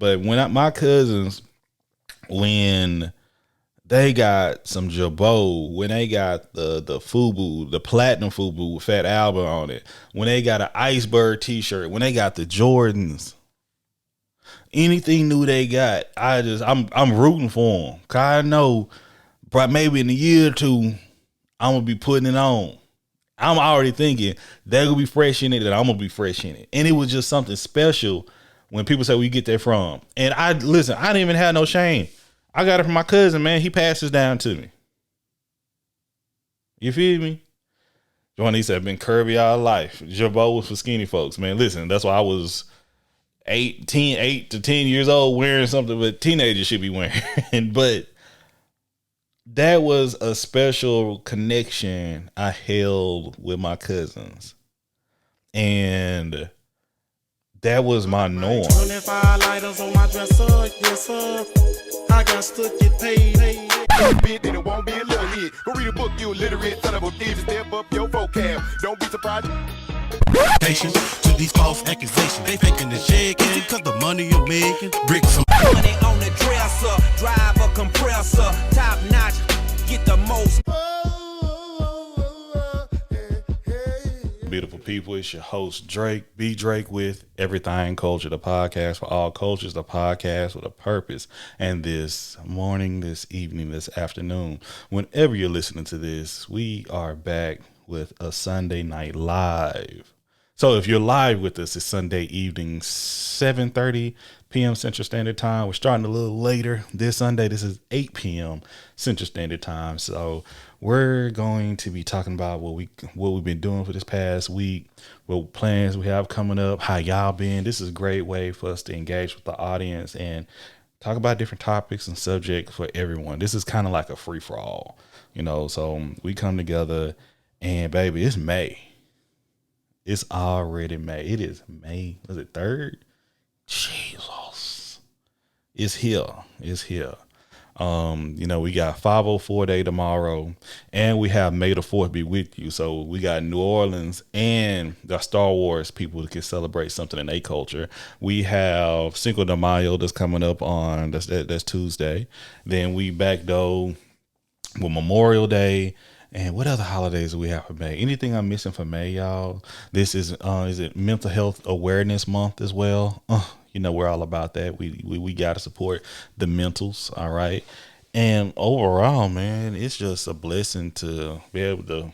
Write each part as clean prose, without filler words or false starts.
But my cousins, when they got some Jabot, when they got the FUBU, the platinum FUBU with Fat Albert on it, when they got an Iceberg t-shirt, when they got the Jordans, anything new they got, I'm rooting for them. Cause I know, but maybe in a year or two, I'm gonna be putting it on. I'm already thinking they're gonna be fresh in it, and I'm gonna be fresh in it. And it was just something special when people say where you get that from. And I didn't even have no shame. I got it from my cousin, man. He passes down to me. You feel me? Johnny said, been curvy all life. Jabot was for skinny folks, man. Listen, that's why I was 8 to 10 years old wearing something that teenagers should be wearing. But that was a special connection I held with my cousins. And that was my norm. 25 lighters on my dresser, yes sir. I got to get paid. Then it won't be a little hit. Go read a book, you illiterate son of a bitch. Step up your vocab. Don't be surprised. Patience to these false accusations. They faking the shaking cause the money you're making. Bricks some money on the dresser, drive a compressor, top notch, get the most. Beautiful people, it's your host Drake, B Drake with Everythang Culture, the podcast for all cultures, the podcast with a purpose. And this morning, this evening, this afternoon, whenever you're listening to this, we are back with a Sunday night live. So if you're live with us, it's Sunday evening, 7:30 p.m. Central Standard Time. We're starting a little later this Sunday. This is 8 p.m. Central Standard Time. So we're going to be talking about what we've been doing for this past week, what plans we have coming up, how y'all been. This is a great way for us to engage with the audience and talk about different topics and subjects for everyone. This is kind of like a free for all, so we come together and baby, it's May. It's already May. It is May. Was it 3rd? Jesus. It's here. It's here. We got 504 Day tomorrow, and we have May the 4th be with you. So we got New Orleans and the Star Wars people that can celebrate something in their culture. We have Cinco de Mayo that's coming up on that's Tuesday. Then we back though with Memorial Day. And what other holidays do we have for May? Anything I'm missing for May, y'all? This is it Mental Health Awareness Month as well? We're all about that. We got to support the mentals, all right? And overall, man, it's just a blessing to be able to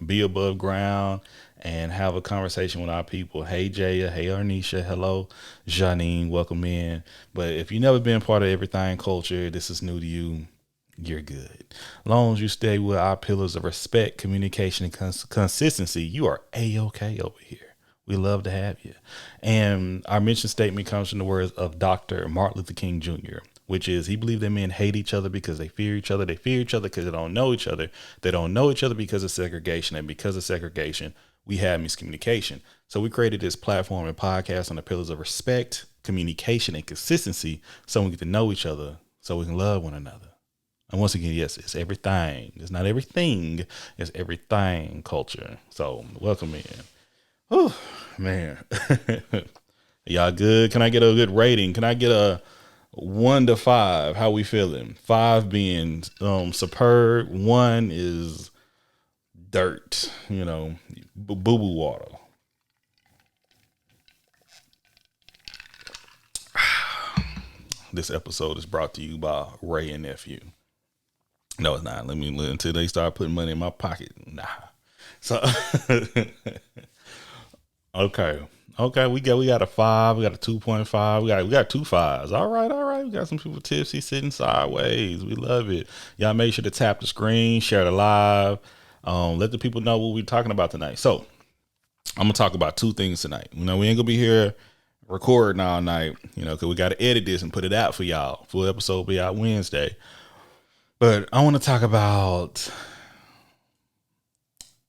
be above ground and have a conversation with our people. Hey, Jaya. Hey, Arnisha. Hello, Janine. Welcome in. But if you've never been part of Everythang Culture, this is new to you. You're good. As long as you stay with our pillars of respect, communication, and consistency, you are A-OK over here. We love to have you. And our mission statement comes from the words of Dr. Martin Luther King Jr., which is he believed that men hate each other because they fear each other. They fear each other because they don't know each other. They don't know each other because of segregation. And because of segregation, we have miscommunication. So we created this platform and podcast on the pillars of respect, communication, and consistency so we get to know each other so we can love one another. And once again, yes, it's everything. It's not everything. It's Everythang Culture. So welcome in. Oh, man. Y'all good? Can I get a good rating? Can I get a 1 to 5? How we feeling? 5 being superb. 1 is dirt, boo-boo water. This episode is brought to you by Ray and Nephew. No, it's not. Until they start putting money in my pocket. Nah. So, okay. We got a 5. We got a 2.5. We got 2 5s. All right. We got some people tipsy sitting sideways. We love it. Y'all make sure to tap the screen, share the live. Let the people know what we're talking about tonight. So, I'm gonna talk about 2 things tonight. We ain't gonna be here recording all night, because we got to edit this and put it out for y'all. Full episode will be out Wednesday. But I want to talk about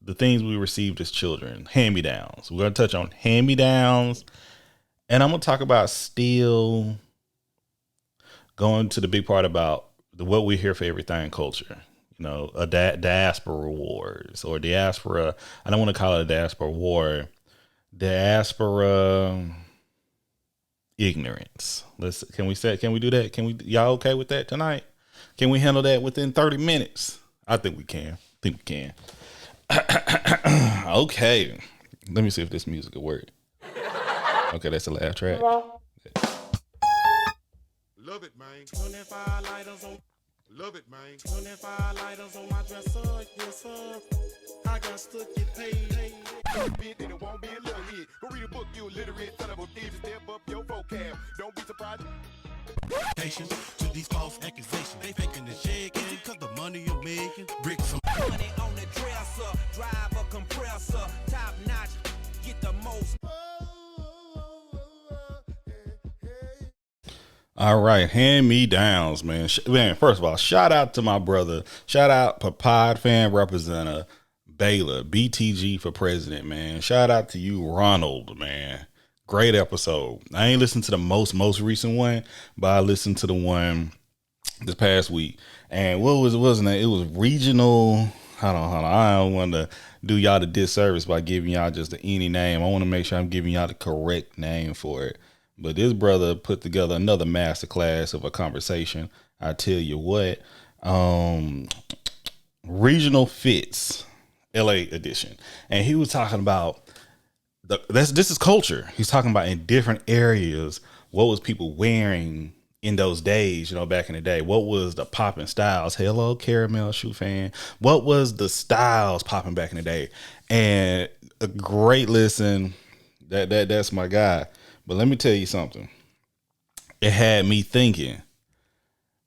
the things we received as children, hand-me-downs. We're going to touch on hand-me-downs, and I'm going to talk about still going to the big part about what we hear for Everythang Culture. A diaspora wars or diaspora. I don't want to call it a diaspora war. Diaspora ignorance. Can we do that? Y'all okay with that tonight? Can we handle that within 30 minutes? I think we can. Okay. Let me see if this music will work. Okay, that's the last track. Love it, man. 25 lighters on. Love it, man. 25 lighters on my dresser. Yes, sir. I got to get paid. Bit and it won't be a little hit. Go read a book, you illiterate. Son of a thief, step up your vocab. Don't be surprised. Patience to these false accusations. They faking the shaking cause the money you're making. Brick some Money on the dresser, drive a compressor, top notch, get the most. All right, hand me downs, man. First of all, shout out to my brother. Shout out to Pod Fan Representative Baylor, BTG for president, man. Shout out to you, Ronald, man. Great episode. I ain't listened to the most recent one, but I listened to the one this past week. And wasn't it? It was regional. Hold on. I don't want to do y'all the disservice by giving y'all just any name. I want to make sure I'm giving y'all the correct name for it. But this brother put together another masterclass of a conversation. I tell you what, regional fits, LA edition. And he was talking about this is culture. He's talking about in different areas, what was people wearing in those days, back in the day. What was the popping styles? Hello, caramel shoe fan. What was the styles popping back in the day? And a great listen. That's my guy. But let me tell you something. It had me thinking,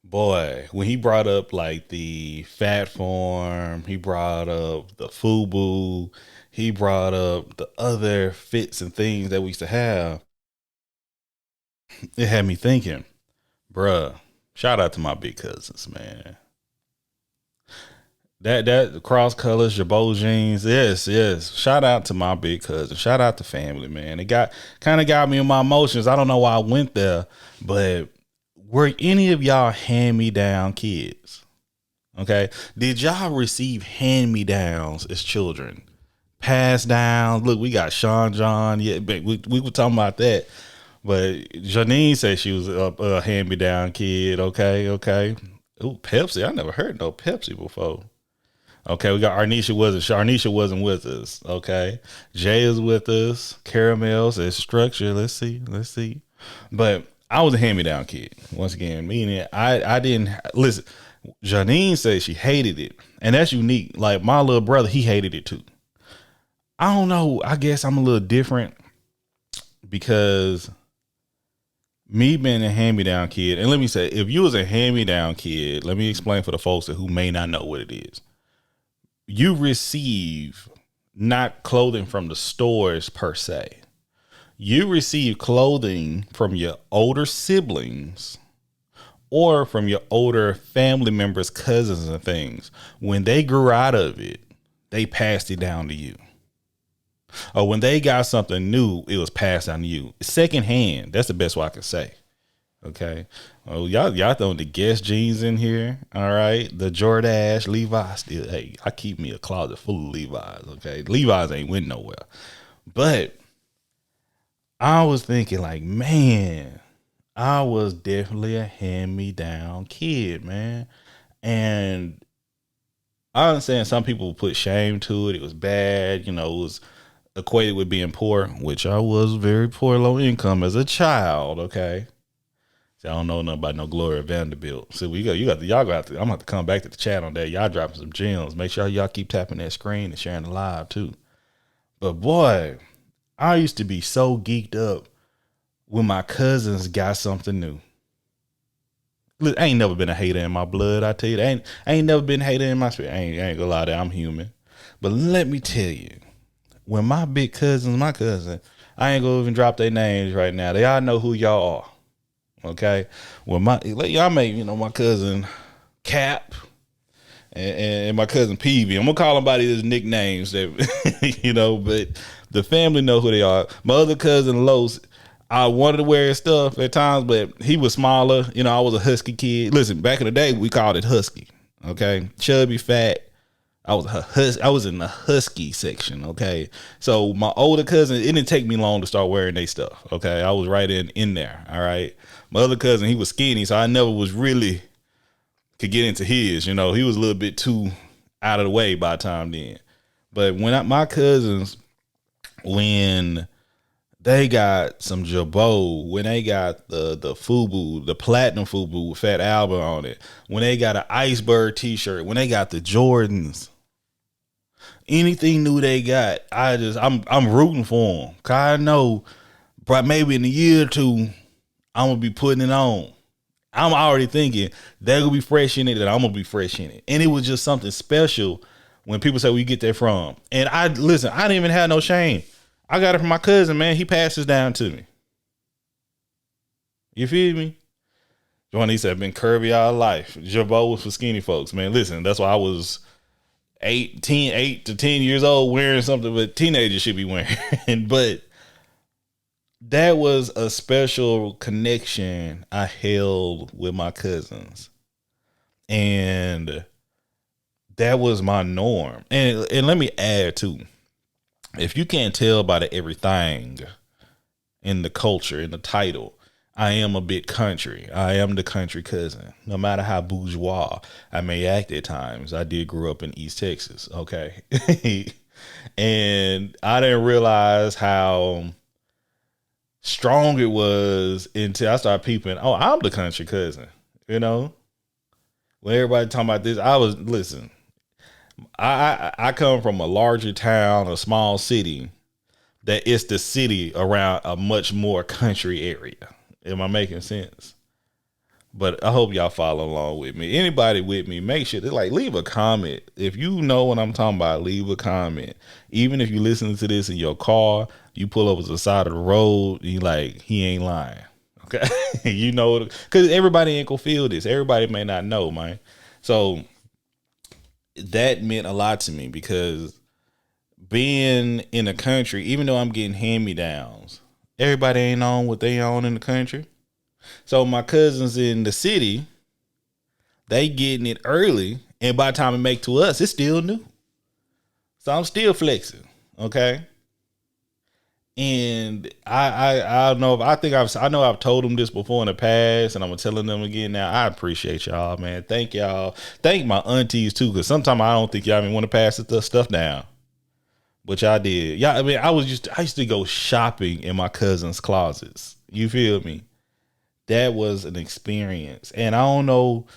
boy, when he brought up like the fat form, he brought up the FUBU, he brought up the other fits and things that we used to have. It had me thinking, bruh, shout out to my big cousins, man. That cross colors, Jabot jeans, yes. Shout out to my big cousin. Shout out to family, man. It kind of got me in my emotions. I don't know why I went there, but were any of y'all hand-me-down kids? Okay, did y'all receive hand-me-downs as children? Pass down. Look, we got Sean John. Yeah, we were talking about that. But Janine said she was a hand-me-down kid. Okay. Ooh, Pepsi. I never heard no Pepsi before. Okay, we got Arnisha wasn't with us. Okay, Jay is with us. Caramel says structure. Let's see. But I was a hand-me-down kid. Once again, meaning I didn't listen. Janine says she hated it, and that's unique. Like my little brother, he hated it too. I don't know. I guess I'm a little different because me being a hand-me-down kid, and let me say, if you was a hand-me-down kid, let me explain for the folks who may not know what it is. You receive not clothing from the stores per se. You receive clothing from your older siblings or from your older family members, cousins and things. When they grew out of it, they passed it down to you. Or when they got something new, it was passed down to you. Secondhand, that's the best way I can say. Okay. Oh, y'all throwing the Guess jeans in here. All right. The Jordache, Levi's. Still, hey, I keep me a closet full of Levi's. Okay. Levi's ain't went nowhere. But I was thinking like, man, I was definitely a hand-me-down kid, man. And I understand some people put shame to it. It was bad. It was equated with being poor, which I was very poor, low income as a child. Okay. See, I don't know nothing about no Gloria Vanderbilt. So y'all I'm gonna have to come back to the chat on that. Y'all dropping some gems. Make sure y'all keep tapping that screen and sharing the live too. But boy, I used to be so geeked up when my cousins got something new. Look, I ain't never been a hater in my blood. I tell you, I ain't never been a hater in my spirit. I ain't gonna lie to you, I'm human. But let me tell you, when my big cousins, I ain't gonna even drop their names right now. They all know who y'all are. Okay, well, y'all make my cousin Cap and my cousin Peavy. I'm gonna call them by these nicknames that but the family know who they are. My other cousin Los, I wanted to wear his stuff at times, but he was smaller. I was a husky kid. Listen, back in the day, we called it husky. Okay, chubby, fat. I was in the husky section. Okay, so my older cousin, it didn't take me long to start wearing their stuff. Okay, I was right in there. All right, my other cousin, he was skinny, so I never was really could get into his. You know, he was a little bit too out of the way by the time then. But my cousins, when they got some Jabot, when they got the FUBU, the platinum FUBU with Fat Albert on it, when they got an Iceberg t-shirt, when they got the Jordans, anything new they got, I'm rooting for them. Cause I know, but maybe in a year or two, I'm gonna be putting it on. I'm already thinking they're gonna be fresh in it, and I'm gonna be fresh in it. And it was just something special when people say, where you get that from? And I didn't even have no shame. I got it from my cousin, man. He passes down to me. You feel me? Joanne said, I've been curvy all life. Jabot was for skinny folks, man. Listen, that's why I was 8 to 10 years old wearing something that teenagers should be wearing. But that was a special connection I held with my cousins. And that was my norm. And let me add too, if you can't tell by the everything in the culture, in the title, I am a bit country. I am the country cousin. No matter how bourgeois I may act at times, I did grow up in East Texas, okay? And I didn't realize how strong it was until I started peeping. Oh, I'm the country cousin, you know? When everybody talking about this, listen, I come from a larger town, a small city, that is the city around a much more country area. Am I making sense? But I hope y'all follow along with me. Anybody with me, make sure to leave a comment. If you know what I'm talking about, leave a comment. Even if you listen to this in your car, you pull over to the side of the road, you he ain't lying. Okay. You know, because everybody ain't gonna feel this. Everybody may not know, man. So that meant a lot to me, because being in the country, even though I'm getting hand-me-downs, everybody ain't on what they own in the country. So my cousins in the city, they getting it early, and by the time it make to us, it's still new. So I'm still flexing, okay? And I don't know if I know I've told them this before in the past, and I'm telling them again now. I appreciate y'all, man. Thank y'all. Thank my aunties too, because sometimes I don't think y'all even want to pass the stuff down. Which I did. Yeah, I mean, I used to go shopping in my cousin's closets. You feel me? That was an experience. And I don't know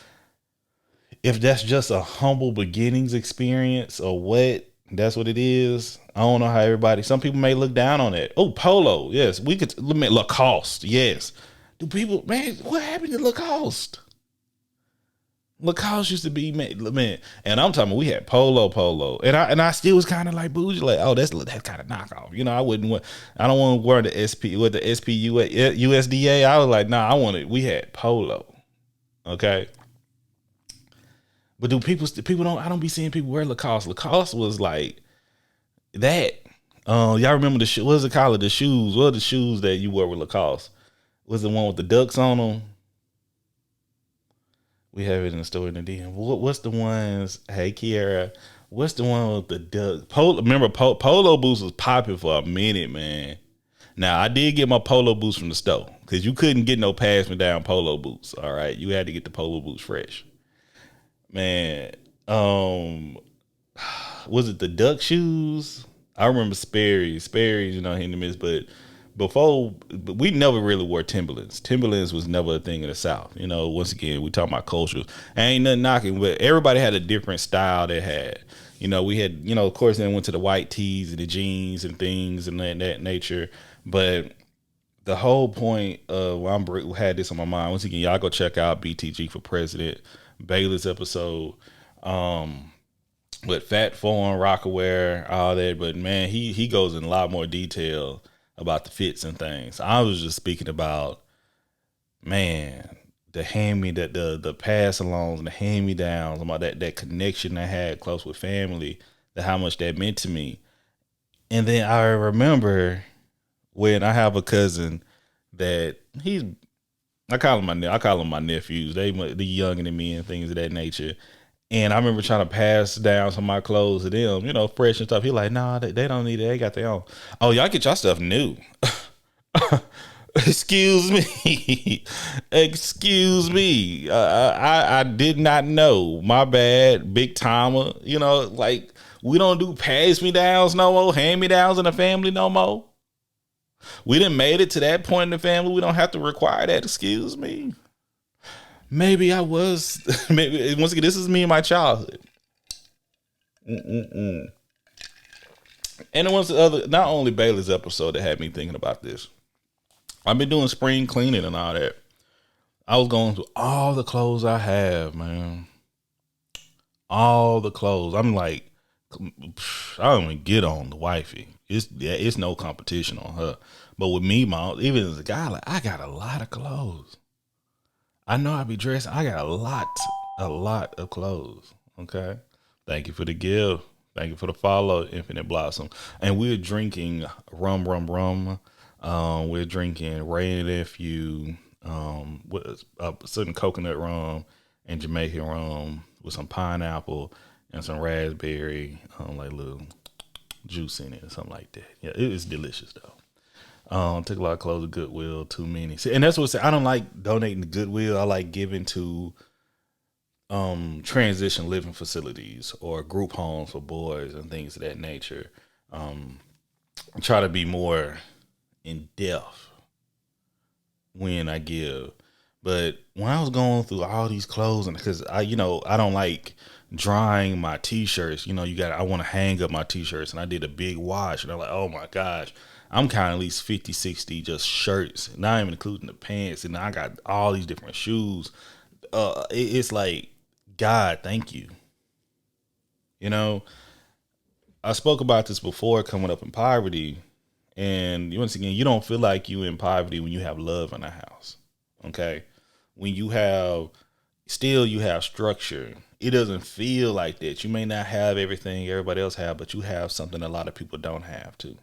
if that's just a humble beginnings experience or what. That's what it is. I don't know how some people may look down on that. Oh, polo. Yes. We could Lacoste. Yes. Do people, man, what happened to Lacoste? Lacoste used to be, man, and I'm talking, we had polo, and I still was kind of like bougie, oh, that's kind of knockoff, you know. I don't want to wear the USDA. I was like, nah, we had polo, okay. But I don't be seeing people wear Lacoste. Lacoste was like that. Y'all remember what was it called? The shoes? What are the shoes that you wore with Lacoste? Was the one with the ducks on them? We have it in the store in the DM. What's the ones? Hey, Kiara, what's the one with the duck? Remember, polo boots was popping for a minute, man. Now, I did get my polo boots from the store, because you couldn't get no pass me down polo boots. All right, you had to get the polo boots fresh, man. Was it the duck shoes? I remember Sperry's, you know, in the midst, but before, we never really wore Timberlands. Timberlands was never a thing in the South. You know, once again, we talking about culture. Ain't nothing knocking, but everybody had a different style they had. You know, we had, you know, of course, then went to the white tees and the jeans and things and that nature. But the whole point of I had this on my mind. Once again, y'all go check out BTG for President, Baylor's episode. With Fat Foreign, Rockaware, all that. But man, he goes in a lot more detail about the fits and things. I was just speaking about, man, the pass alongs and the hand me downs, about that connection I had close with family, how much that meant to me. And then I remember when I have a cousin that I call them my nephews. They younger than me and things of that nature. And I remember trying to pass down some of my clothes to them, fresh and stuff. He like, nah, they don't need it. They got their own. Oh, y'all get y'all stuff new. Excuse me. Excuse me. I did not know. My bad. Big timer. Like, we don't do pass me downs no more, hand me downs in the family no more. We done made it to that point in the family. We don't have to require that. Excuse me. Maybe I was. Maybe once again, this is me in my childhood. And it was the other, not only Bailey's episode that had me thinking about this. I've been doing spring cleaning and all that. I was going through all the clothes I have, man. All the clothes. I'm like, I don't even get on the wifey. It's no competition on her. But with me, even as a guy, like, I got a lot of clothes. I know I be dressed. I got a lot of clothes. Okay. Thank you for the gift. Thank you for the follow, Infinite Blossom. And we're drinking rum. We're drinking Ray Nephew, with certain coconut rum and Jamaican rum with some pineapple and some raspberry, like little juice in it or something like that. Yeah, it is delicious though. Took a lot of clothes to Goodwill, too many. See, and that's what I don't like donating to Goodwill. I like giving to transition living facilities or group homes for boys and things of that nature. Try to be more in depth when I give. But when I was going through all these clothes, and because I don't like drying my t-shirts, I want to hang up my t-shirts, and I did a big wash, and I'm like, oh my gosh, I'm counting at least 50, 60 just shirts, not even including the pants, and I got all these different shoes. It's like, God, thank you. I spoke about this before, coming up in poverty, and once again, you don't feel like you in poverty when you have love in the house. Okay, when you have structure, it doesn't feel like that. You may not have everything everybody else have, but you have something a lot of people don't have too.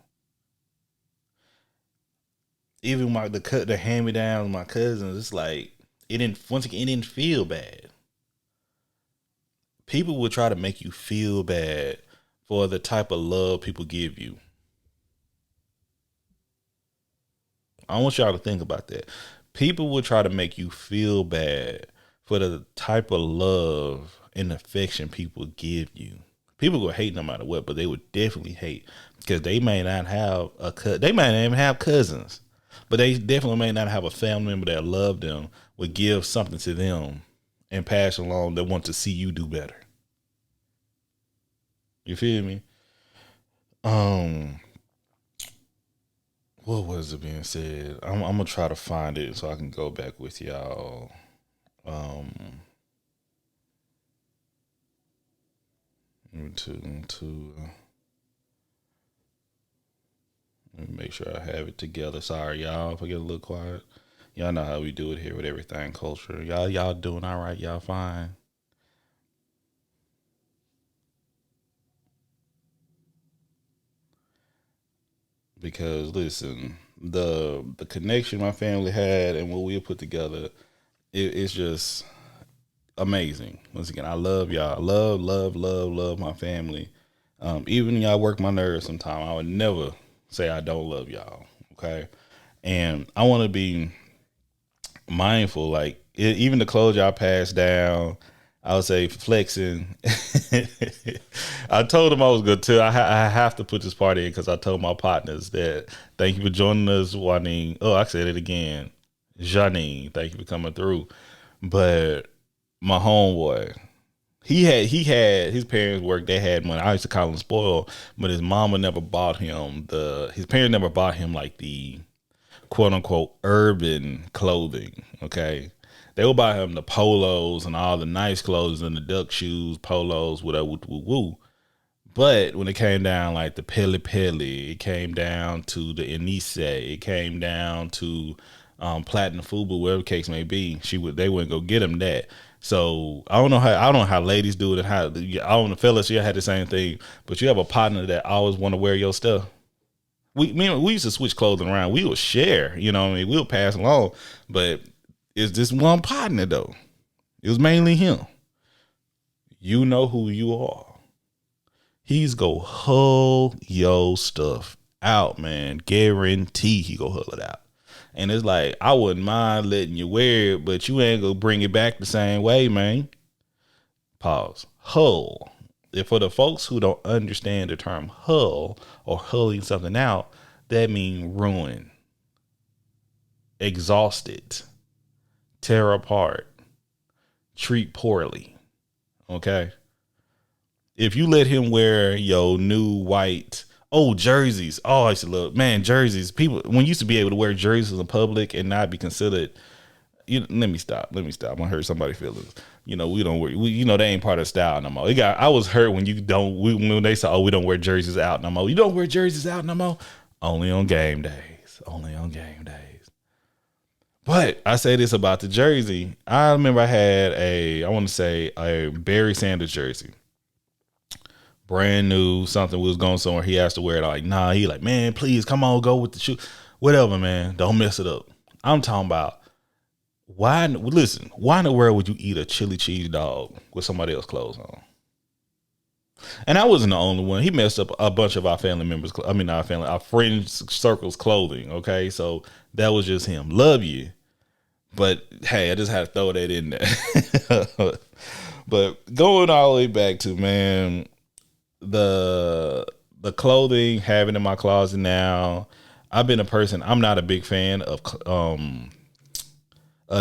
Even the hand me downs, my cousins, it's like it didn't feel bad. People will try to make you feel bad for the type of love people give you. I want y'all to think about that. People will try to make you feel bad for the type of love and affection people give you. People will hate no matter what, but they would definitely hate because they may not have they may not even have cousins, but they definitely may not have a family member that love them, would give something to them and pass along that want to see you do better. You feel me? What was it being said? I'm gonna try to find it so I can go back with y'all. To let me make sure I have it together. Sorry, y'all, if I get a little quiet. Y'all know how we do it here with Everythang Culture. Y'all doing all right? Y'all fine? Because listen, the connection my family had and what we put together, it's just amazing. Once again, I love y'all. Love my family. Even y'all work my nerves sometimes. I would never say I don't love y'all. Okay. And I want to be mindful, like even the clothes y'all pass down, I would say flexing. I told them I was good too. I have to put this part in because I told my partners that thank you for joining us, Juanine. Oh, I said it again. Janine, thank you for coming through. But my homeboy, he had his parents work. They had money. I used to call him spoiled, but his mama never bought him his parents never bought him like the quote unquote urban clothing. Okay. They would buy him the polos and all the nice clothes and the duck shoes, polos, whatever, woo. But when it came down like the Pele Pele, it came down to the Enise, it came down to Platinum Fubu, whatever case may be, they wouldn't go get him that. So I don't know how ladies do it and how I don't know, fellas, you had the same thing, but you have a partner that always want to wear your stuff. We used to switch clothing around. We would share, we'll pass along, but it's this one partner though. It was mainly him. You know who you are. He's go hull your stuff out, man. Guarantee he go hull it out. And it's like, I wouldn't mind letting you wear it, but you ain't gonna bring it back the same way, man. Pause. Hull. If for the folks who don't understand the term hull or hulling something out, that means ruin, exhausted, tear apart, treat poorly. Okay. If you let him wear your new white, jerseys. Oh, I used to love, man, jerseys. People, when you used to be able to wear jerseys in public and not be considered, let me stop. I'm gonna hurt somebody's feelings. We don't wear, they ain't part of style no more. I was hurt when when they said, we don't wear jerseys out no more. You don't wear jerseys out no more. Only on game days. But I say this about the jersey. I remember I had a Barry Sanders jersey. Brand new, something was going somewhere. He has to wear it. Like, nah, he like, man, please come on, go with the shoe. Whatever, man. Don't mess it up. I'm talking about why in the world would you eat a chili cheese dog with somebody else's clothes on? And I wasn't the only one. He messed up a bunch of our family members. Our friends circle's clothing. Okay. So that was just him. Love you. But hey, I just had to throw that in there. But going all the way back to, man, the clothing having in my closet now, I've been a person, I'm not a big fan of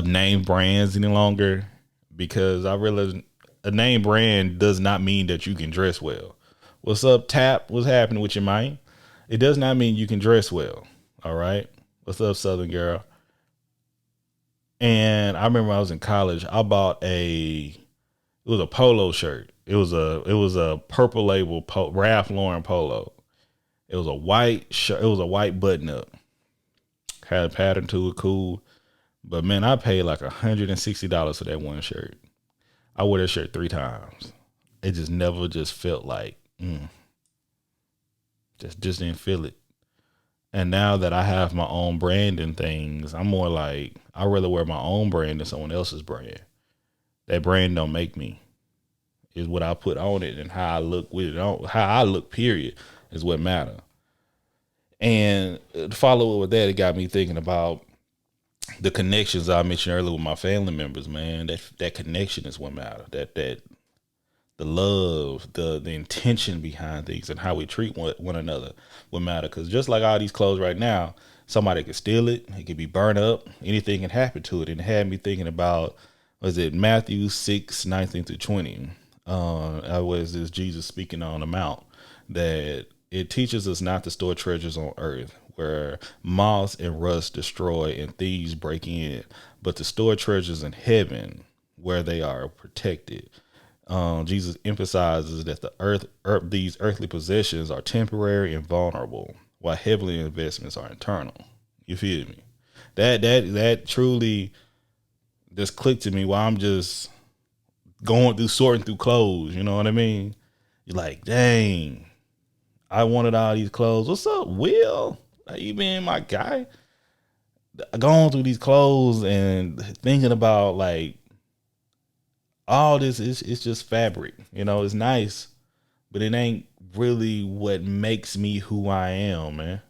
name brands any longer, because I realize a name brand does not mean that you can dress well. What's up, Tap? What's happening with your mind? It does not mean you can dress well. All right. What's up, Southern girl? And I remember when I was in college, I bought it was a polo shirt. It was a purple label Ralph Lauren polo. It was a white shirt. It was a white button up. Had a pattern to it, cool. But man, I paid like $160 for that one shirt. I wore that shirt 3 times. It just never just felt like, just didn't feel it. And now that I have my own brand and things, I'm more like, I'd rather wear my own brand than someone else's brand. That brand don't make me. Is what I put on it and how I look with it on. How I look, period, is what matter. And to follow up with that, it got me thinking about the connections I mentioned earlier with my family members, man. That connection is what matter. That the love, the intention behind things and how we treat one another will matter. Because just like all these clothes right now, somebody could steal it. It could be burned up. Anything can happen to it. And it had me thinking about, was it Matthew 6:19-20? Was this Jesus speaking on the Mount, that it teaches us not to store treasures on earth where moths and rust destroy and thieves break in, but to store treasures in heaven where they are protected. Jesus emphasizes that these earthly possessions are temporary and vulnerable, while heavenly investments are eternal. You feel me? That truly just clicked to me while I'm just sorting through clothes. You know what I mean? You're like, dang, I wanted all these clothes. What's up, Will? How you been, my guy? Going through these clothes and thinking about like, all this it's just fabric. It's nice, but it ain't really what makes me who I am, man.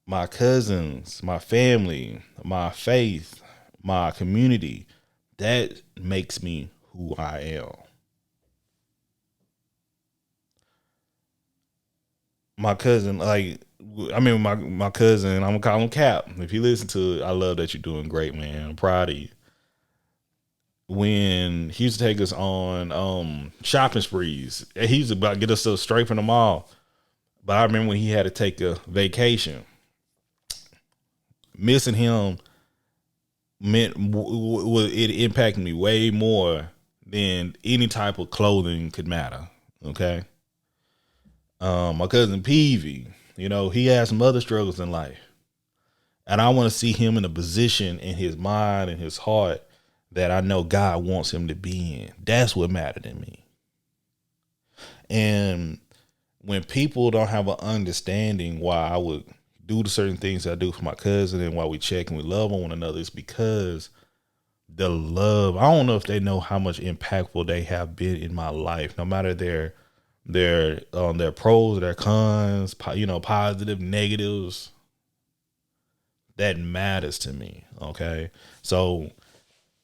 My cousins, my family, my faith, my community, that makes me who I am. My cousin, my cousin, I'm gonna call him Cap. If you listen to it, I love that you're doing great, man. I'm proud of you. When he used to take us on shopping sprees, and he used to about get us straight from the mall. But I remember when he had to take a vacation, missing him it impacted me way more than any type of clothing could matter. Okay. My cousin Peavy, he had some other struggles in life, and I want to see him in a position in his mind and his heart that I know God wants him to be in. That's what mattered to me. And when people don't have an understanding why I would do the certain things I do for my cousin and why we check and we love on one another, it's because the love. I don't know if they know how much impactful they have been in my life, no matter their pros, their cons, positive, negatives. That matters to me. Okay. So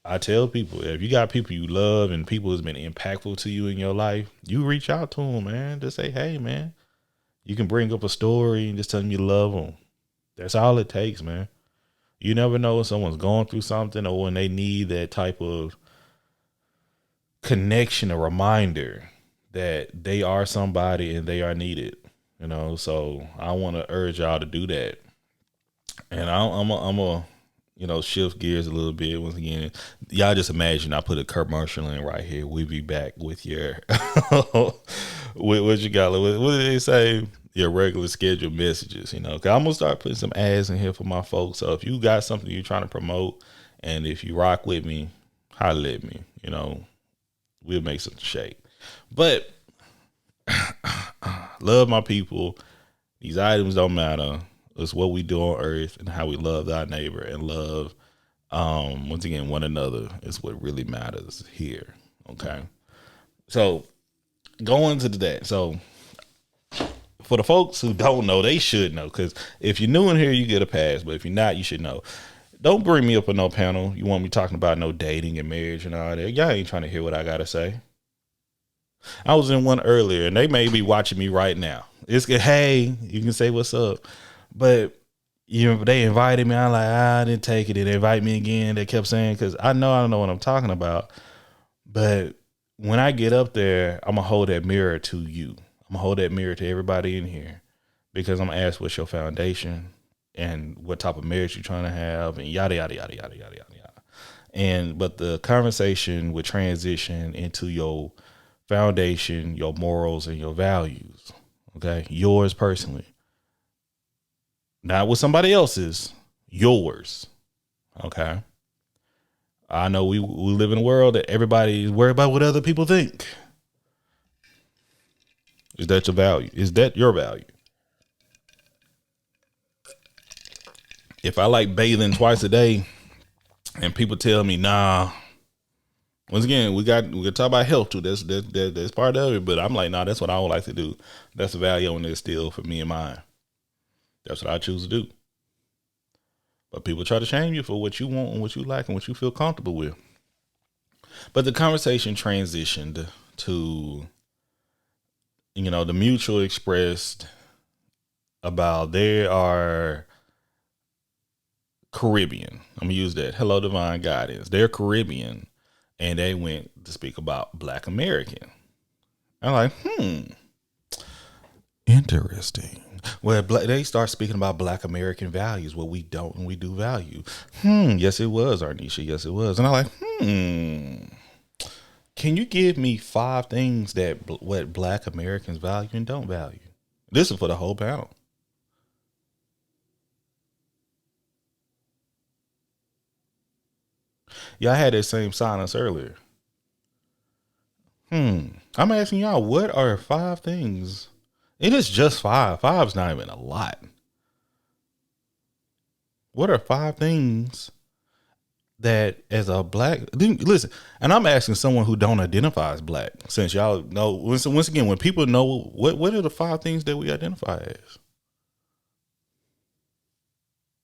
I tell people, if you got people you love and people who's been impactful to you in your life, you reach out to them, man. Just say, hey, man, you can bring up a story and just tell them you love them. That's all it takes, man. You never know when someone's going through something or when they need that type of connection, a reminder that they are somebody and they are needed, So I want to urge y'all to do that. And I'm a shift gears a little bit. Once again, y'all just imagine I put a commercial in right here. We'll be back with your, what you got? What did they say? Your regular scheduled messages, cause I'm going to start putting some ads in here for my folks. So if you got something you're trying to promote and if you rock with me, holler at me, we'll make something shake. But love my people. These items don't matter. It's what we do on earth and how we love our neighbor and love, once again, one another is what really matters here. Okay. So going to that. So for the folks who don't know, they should know. Because if you're new in here, you get a pass. But if you're not, you should know. Don't bring me up on no panel. You want me talking about no dating and marriage and all that. Y'all ain't trying to hear what I got to say. I was in one earlier and they may be watching me right now. It's good. Hey, you can say what's up. But they invited me. I'm like, I didn't take it. They invite me again. They kept saying, because I don't know what I'm talking about. But when I get up there, I'm going to hold that mirror to you. I'm going to hold that mirror to everybody in here because I'm going to ask what's your foundation and what type of marriage you're trying to have and yada, yada, yada, yada, yada, yada, yada. But the conversation would transition into your foundation, your morals, and your values. Okay. Yours personally. Not what somebody else's, yours. Okay. I know we live in a world that everybody's worried about what other people think. Is that your value? Is that your value? If I like bathing twice a day and people tell me, nah, once again, we can talk about health too. That's part of it. But I'm like, nah, that's what I would like to do. That's the value on there still for me and mine. That's what I choose to do. But people try to shame you for what you want and what you like and what you feel comfortable with. But the conversation transitioned to, the mutual expressed about they are Caribbean. I'm going to use that. Hello, Divine Guidance. They're Caribbean. And they went to speak about Black American. I'm like, interesting. Well, they start speaking about Black American values, what we don't and we do value. Yes, it was, Arnisha. Yes, it was. And I'm like, can you give me 5 things that what Black Americans value and don't value? This is for the whole panel. Y'all had that same silence earlier. I'm asking y'all, what are 5 things? It is just 5. 5's not even a lot. What are 5 things that as a Black, listen, and I'm asking someone who don't identify as Black, since y'all know, once again, when people know, what are the 5 things that we identify as?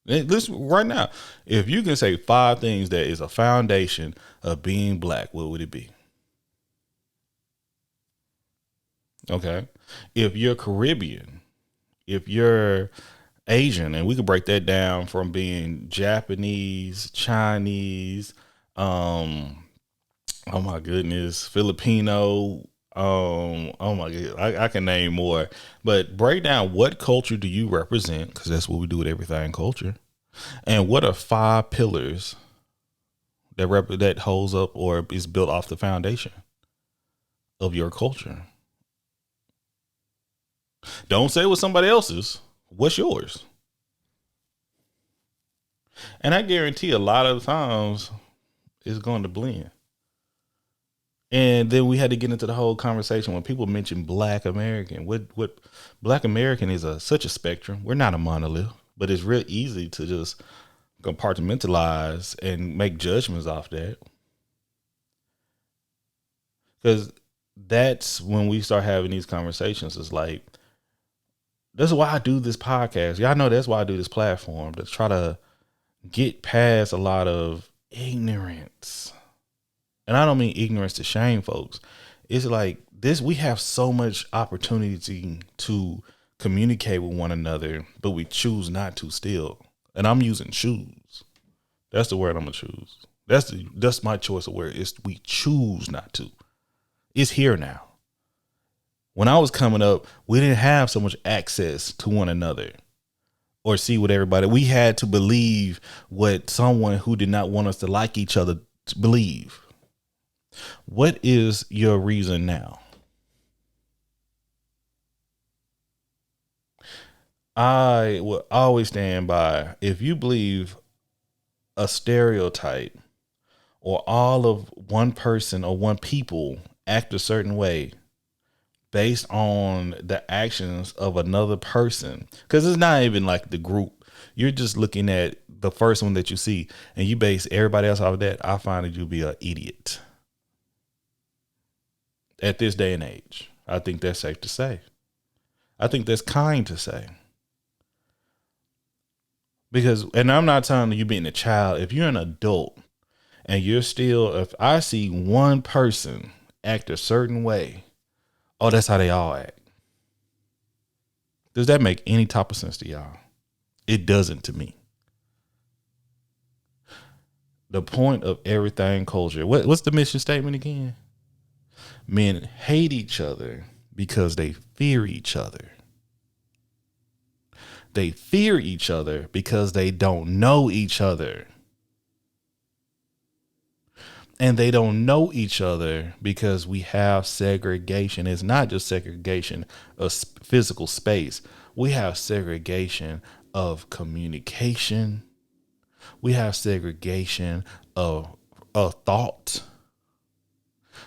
Listen, right now, if you can say 5 things that is a foundation of being Black, what would it be? Okay. If you're Caribbean, if you're Asian, and we could break that down from being Japanese, Chinese, oh my goodness, Filipino, oh my god, I can name more. But break down, what culture do you represent? Because that's what we do with Everythang culture. And what are 5 pillars that holds up or is built off the foundation of your culture? Don't say what somebody else's. What's yours? And I guarantee a lot of times it's going to blend. And then we had to get into the whole conversation when people mention Black American. What Black American is such a spectrum. We're not a monolith, but it's real easy to just compartmentalize and make judgments off that. Because that's when we start having these conversations. It's like, that's why I do this podcast. Y'all know that's why I do this platform, to try to get past a lot of ignorance. And I don't mean ignorance to shame folks. It's like this, we have so much opportunity to communicate with one another, but we choose not to still. And I'm using choose. That's the word I'm gonna choose. That's my choice of word. Is we choose not to. It's here now. When I was coming up, we didn't have so much access to one another or see what everybody, we had to believe what someone who did not want us to like each other to believe. What is your reason now? I will always stand by, if you believe a stereotype or all of one person or one people act a certain way based on the actions of another person, because it's not even like the group. You're just looking at the first one that you see and you base everybody else off of that. I find that you'll be an idiot at this day and age. I think that's safe to say. I think that's kind to say. Because, and I'm not telling you being a child, if you're an adult and you're still, if I see one person act a certain way, oh, that's how they all act. Does that make any type of sense to y'all? It doesn't to me. The point of everything culture. What's the mission statement again? Men hate each other because they fear each other. They fear each other because they don't know each other. And they don't know each other because we have segregation. It's not just segregation of physical space. We have segregation of communication. We have segregation of thought.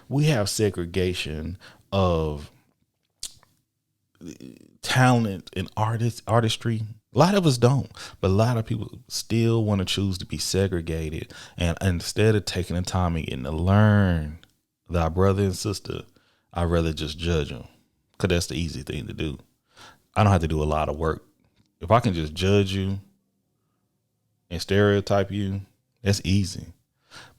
We have segregation of talent and artistry. A lot of us don't, but a lot of people still want to choose to be segregated. And instead of taking the time and getting to learn thy brother and sister, I'd rather just judge them, because that's the easy thing to do. I don't have to do a lot of work. If I can just judge you and stereotype you, that's easy.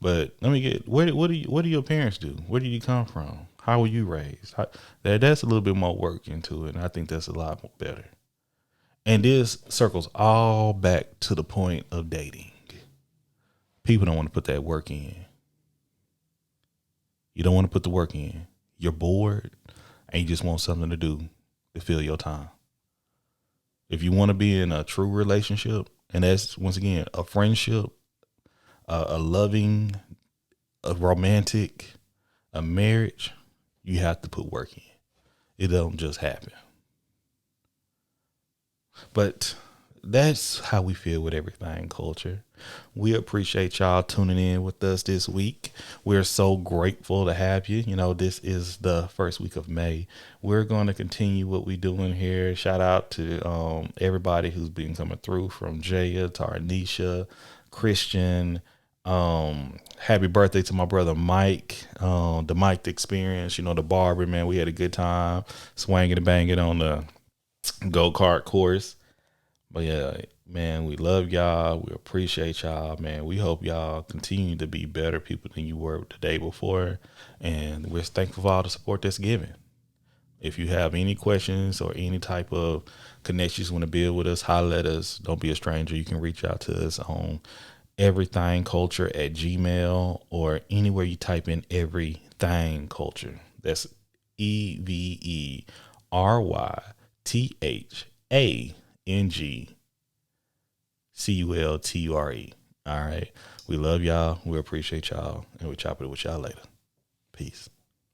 But let me get, what do your parents do? Where did you come from? How were you raised? That's a little bit more work into it. And I think that's a lot more better. And this circles all back to the point of dating. People don't want to put that work in. You don't want to put the work in. You're bored and you just want something to do to fill your time. If you want to be in a true relationship, and that's, once again, a friendship, a loving, a romantic, a marriage, you have to put work in. It don't just happen. But that's how we feel with Everythang Culture. We appreciate y'all tuning in with us this week. We're so grateful to have you. You know, this is the first week of May. We're going to continue what we're doing here. Shout out to everybody who's been coming through, from Jaya to Arnisha, Christian. Happy birthday to my brother Mike, the Mike Experience, you know, the barber, man. We had a good time swanging and banging on the go-kart course. But yeah, man, we love y'all. We appreciate y'all, man. We hope y'all continue to be better people than you were the day before. And we're thankful for all the support that's given. If you have any questions or any type of connections you want to build with us, holler at us. Don't be a stranger. You can reach out to us on everythangculture@gmail, or anywhere you type in Everythang Culture. That's EverythangCulture. All right. We love y'all. We appreciate y'all. And we'll chop it with y'all later. Peace.